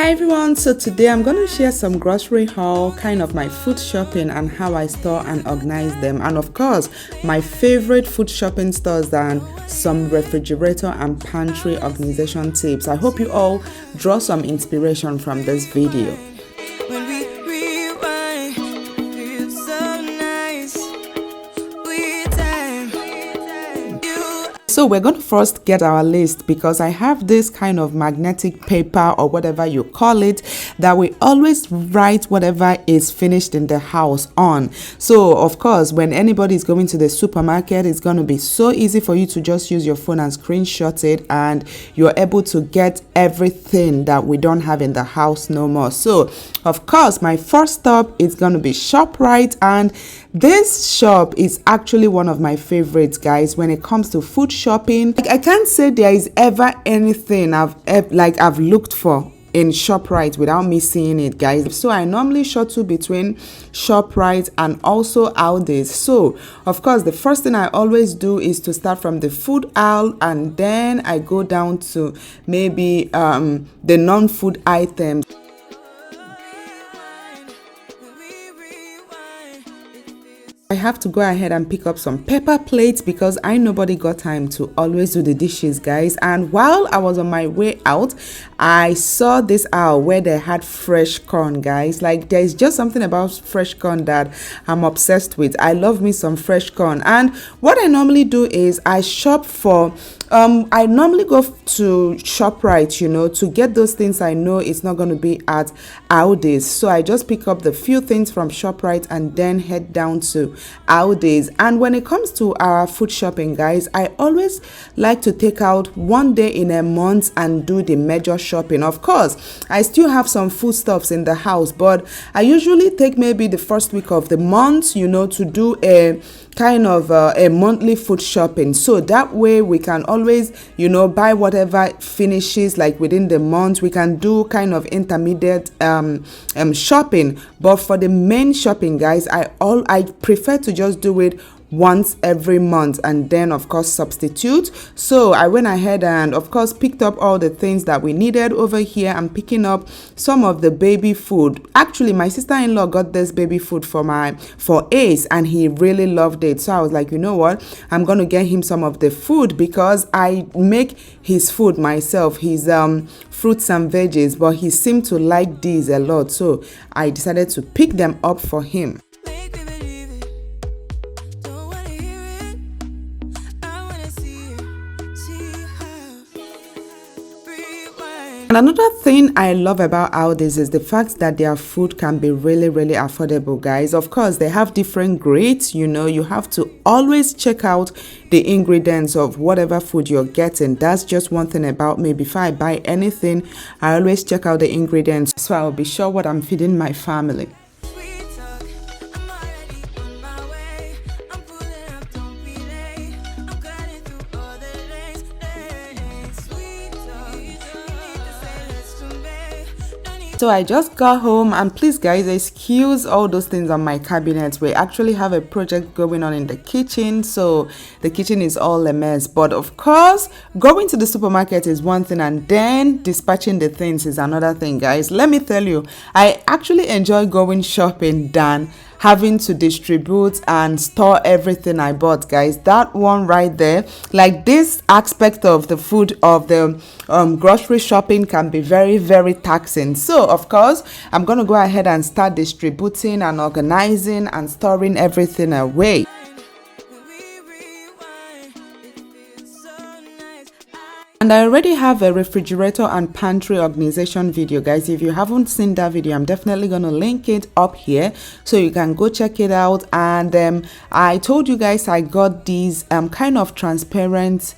Hi everyone, so today I'm going to share some grocery haul, kind of my food shopping and how I store and organize them, and of course my favorite food shopping stores and some refrigerator and pantry organization tips. I hope you all draw some inspiration from this video. So we're going to first get our list because I have this kind of magnetic paper or whatever you call it that we always write whatever is finished in the house on. So of course, when anybody is going to the supermarket, it's going to be so easy for you to just use your phone and screenshot it, and you're able to get everything that we don't have in the house no more. So of course, my first stop is going to be ShopRite, and this shop is actually one of my favorites, guys, when it comes to food shopping. I can't say there is ever anything I've looked for in ShopRite without me seeing it, guys. So I normally shuttle between ShopRite and also Aldi. So of course, the first thing I always do is to start from the food aisle, and then I go down to maybe the non-food items. I have to go ahead and pick up some paper plates because I nobody got time to always do the dishes, guys. And while I was on my way out, I saw this aisle where they had fresh corn, guys. Like, there's just something about fresh corn that I'm obsessed with. I love me some fresh corn. And what I normally do is I shop for I normally go to ShopRite, to get those things I know it's not going to be at Aldi's. So I just pick up the few things from ShopRite and then head down to Aldi's. And when it comes to our food shopping, guys, I always like to take out one day in a month and do the major shopping. Of course, I still have some foodstuffs in the house, but I usually take maybe the first week of the month, to do a kind of a monthly food shopping, so that way we can always buy whatever finishes like within the month. We can do kind of intermediate shopping, but for the main shopping, guys, I prefer to just do it once every month and then of course substitute. So I went ahead and of course picked up all the things that we needed over here. I'm picking up some of the baby food. Actually, my sister-in-law got this baby food for Ace, and he really loved it. So I was like, you know what, I'm gonna get him some of the food because I make his food myself, his fruits and veggies, but he seemed to like these a lot, so I decided to pick them up for him. And another thing I love about Aldi's is the fact that their food can be really, really affordable, guys. Of course, they have different grades. You have to always check out the ingredients of whatever food you're getting. That's just one thing about me. Before I buy anything, I always check out the ingredients so I'll be sure what I'm feeding my family. So I just got home, and please guys, excuse all those things on my cabinet. We actually have a project going on in the kitchen, so the kitchen is all a mess. But of course, going to the supermarket is one thing, and then dispatching the things is another thing, guys. Let me tell you, I actually enjoy going shopping than having to distribute and store everything I bought, guys. That one right there, like this aspect of the food of the grocery shopping can be very, very taxing. So of course, I'm gonna go ahead and start distributing and organizing and storing everything away. And I already have a refrigerator and pantry organization video, guys. If you haven't seen that video, I'm definitely going to link it up here so you can go check it out. And I told you guys I got these kind of transparent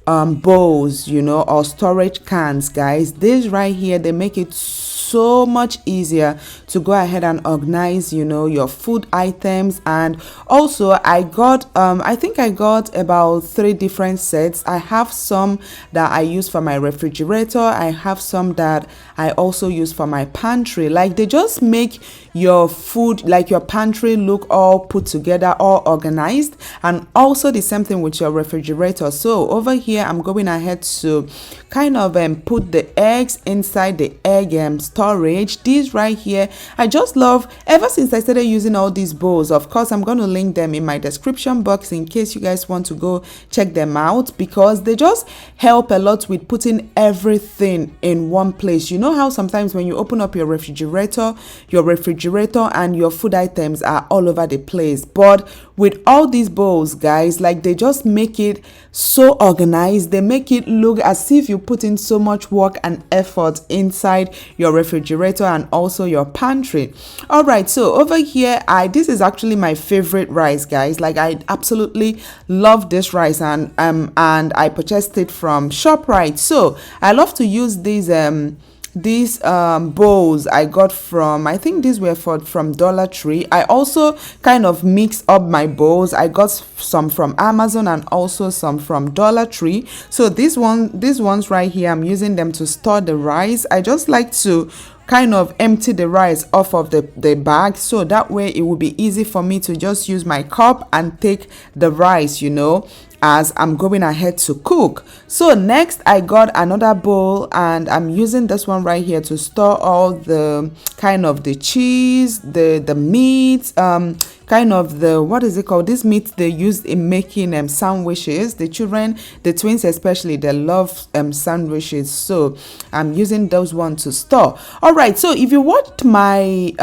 bowls, or storage cans, guys. This right here, they make it so much easier to go ahead and organize your food items. And also I got I think I got about 3 different sets. I have some that I use for my refrigerator, I have some that I also use for my pantry. Like, they just make your food, like your pantry, look all put together, all organized. And also the same thing with your refrigerator. So over here I'm going ahead to kind of put the eggs inside the egg storage. These right here, I just love. Ever since I started using all these bowls, of course I'm going to link them in my description box in case you guys want to go check them out, because they just help a lot with putting everything in one place. You know how sometimes when you open up your refrigerator and your food items are all over the place, but with all these bowls, guys, like, they just make it so organized. They make it look as if you put in so much work and effort inside your refrigerator and also your pantry. All right, so over here, this is actually my favorite rice, guys. Like, I absolutely love this rice, and I purchased it from ShopRite. So I love to use these bowls I got from, I think these were from Dollar Tree. I also kind of mix up my bowls. I got some from Amazon and also some from Dollar Tree. So these ones right here, I'm using them to store the rice. I just like to kind of empty the rice off of the bag, so that way it will be easy for me to just use my cup and take the rice, you know, as I'm going ahead to cook. So next I got another bowl, and I'm using this one right here to store all the kind of the cheese, the meat, kind of the, what is it called, this meat they used in making sandwiches. The children, the twins especially, they love sandwiches, so I'm using those ones to store. All right, so if you watched my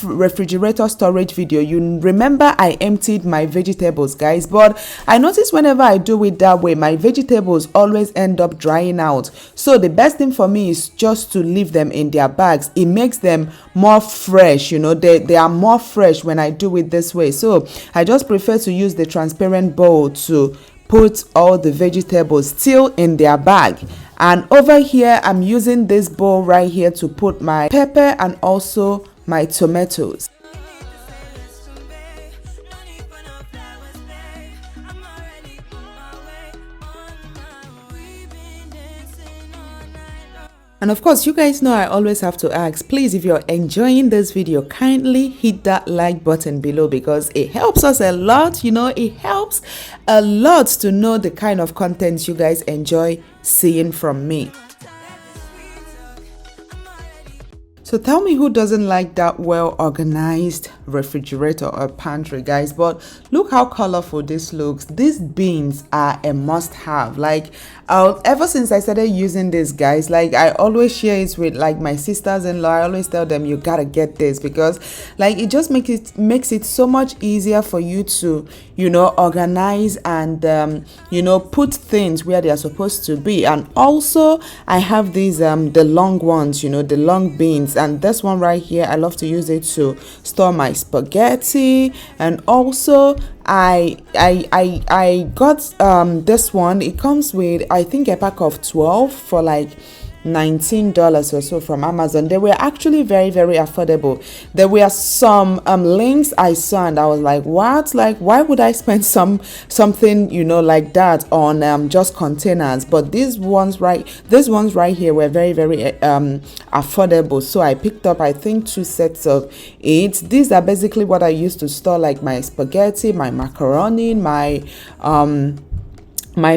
refrigerator storage video, you remember I emptied my vegetables, guys, but I noticed whenever I do it that way, my vegetables always end up drying out. So the best thing for me is just to leave them in their bags. It makes them more fresh, you know, they are more fresh when I do it this way. So I just prefer to use the transparent bowl to put all the vegetables still in their bag. And over here, I'm using this bowl right here to put my pepper and also my tomatoes. And of course, you guys know I always have to ask, please, if you're enjoying this video, kindly hit that like button below, because it helps us a lot. You know, it helps a lot to know the kind of content you guys enjoy seeing from me. So tell me who doesn't like that well organized refrigerator or pantry, guys. But look how colorful this looks. These beans are a must have. Like, ever since I started using this, guys, like, I always share it with like my sisters-in-law. I always tell them, you gotta get this, because like, it just makes it so much easier for you to, you know, organize and you know, put things where they are supposed to be. And also I have these the long ones, you know, the long beans. And this one right here, I love to use it to store my spaghetti. And also I got this one. It comes with, I think, a pack of 12 for like $19 or so from Amazon. They were actually very, very affordable. There were some links I saw and I was like, what? Like, why would I spend something, you know, like that on just containers? But these ones right here were very, very affordable. So I picked up, I think, 2 sets of 8. These are basically what I used to store like my spaghetti, my macaroni, my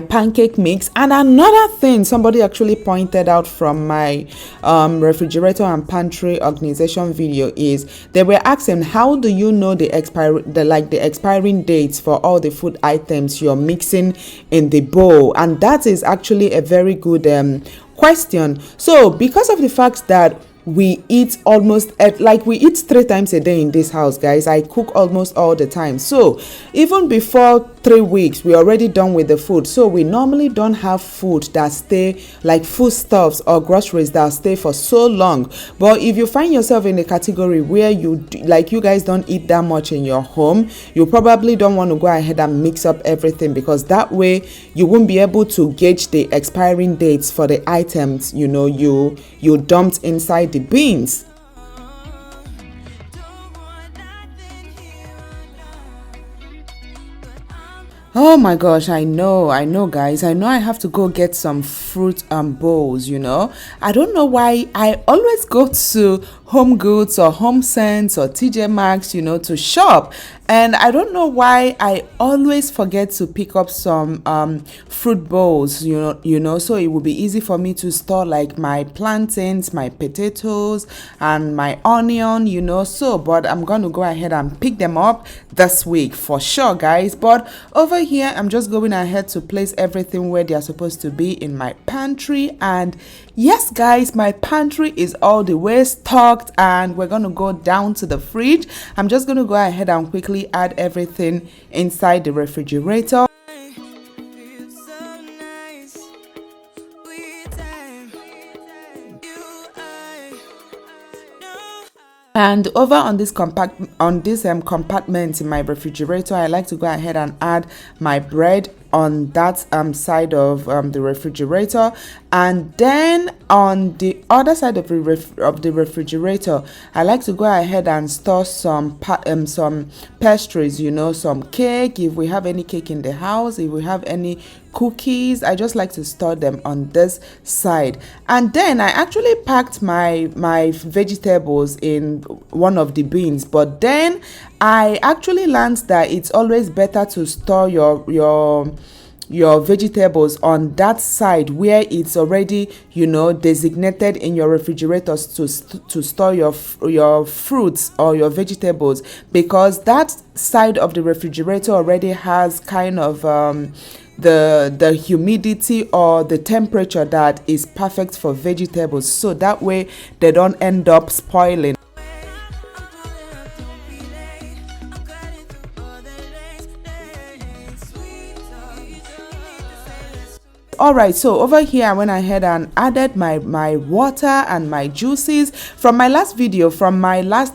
pancake mix. And another thing somebody actually pointed out from my refrigerator and pantry organization video is they were asking, how do you know the expiring dates for all the food items you're mixing in the bowl? And that is actually a very good question. So because of the fact that we eat we eat 3 times a day in this house, guys. I cook almost all the time, so even before 3 weeks we're already done with the food. So we normally don't have food that stay, like foodstuffs or groceries that stay for so long. But if you find yourself in a category where you guys don't eat that much in your home, you probably don't want to go ahead and mix up everything, because that way you won't be able to gauge the expiring dates for the items, you know, you dumped inside the beans. Oh my gosh, I know guys, I know I have to go get some fruit bowls, you know. I don't know why I always go to Home Goods or Home Sense or TJ Maxx, you know, to shop. And I don't know why I always forget to pick up some fruit bowls, you know, so it will be easy for me to store like my plantains, my potatoes, and my onion, you know. So but I'm going to go ahead and pick them up this week for sure, guys. But over here I'm just going ahead to place everything where they are supposed to be in my pantry. And yes, guys, my pantry is all the way stocked, and we're going to go down to the fridge. I'm just going to go ahead and quickly add everything inside the refrigerator. And over on this compartment in my refrigerator, I like to go ahead and add my bread on that side of the refrigerator. And then on the other side of the refrigerator, I like to go ahead and store some pastries, you know, some cake, if we have any cake in the house, if we have any cookies. I just like to store them on this side. And then I actually packed my vegetables in one of the bins, but then I actually learned that it's always better to store your vegetables on that side where it's already, you know, designated in your refrigerators to store your fruits or your vegetables, because that side of the refrigerator already has kind of the humidity or the temperature that is perfect for vegetables, so that way they don't end up spoiling. Alright, so over here I went ahead and added my water and my juices. From my last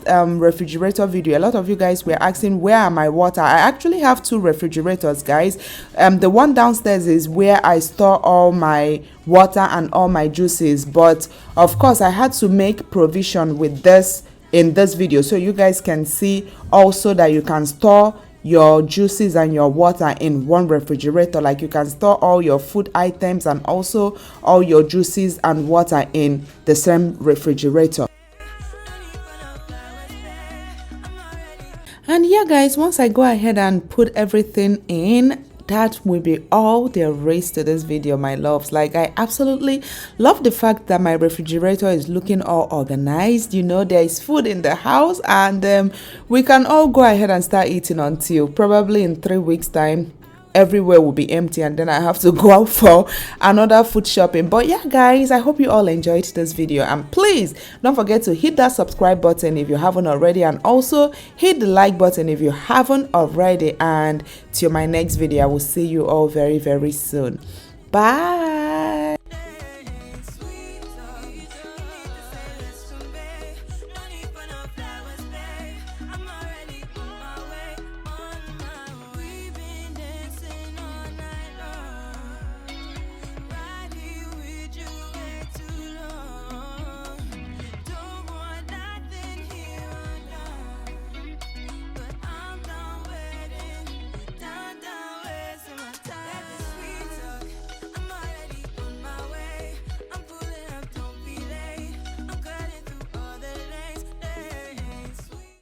refrigerator video, a lot of you guys were asking where are my water. I actually have two refrigerators, guys. The one downstairs is where I store all my water and all my juices, but of course I had to make provision with this in this video so you guys can see also that you can store your juices and your water in one refrigerator. Like you can store all your food items and also all your juices and water in the same refrigerator. And yeah, guys, once I go ahead and put everything in, that will be all there is to this video, my loves. Like, I absolutely love the fact that my refrigerator is looking all organized. You know, there is food in the house, and we can all go ahead and start eating until probably in 3 weeks time everywhere will be empty, and then I have to go out for another food shopping. But yeah, guys, I hope you all enjoyed this video, and please don't forget to hit that subscribe button if you haven't already, and also hit the like button if you haven't already. And till my next video, I will see you all very, very soon. Bye.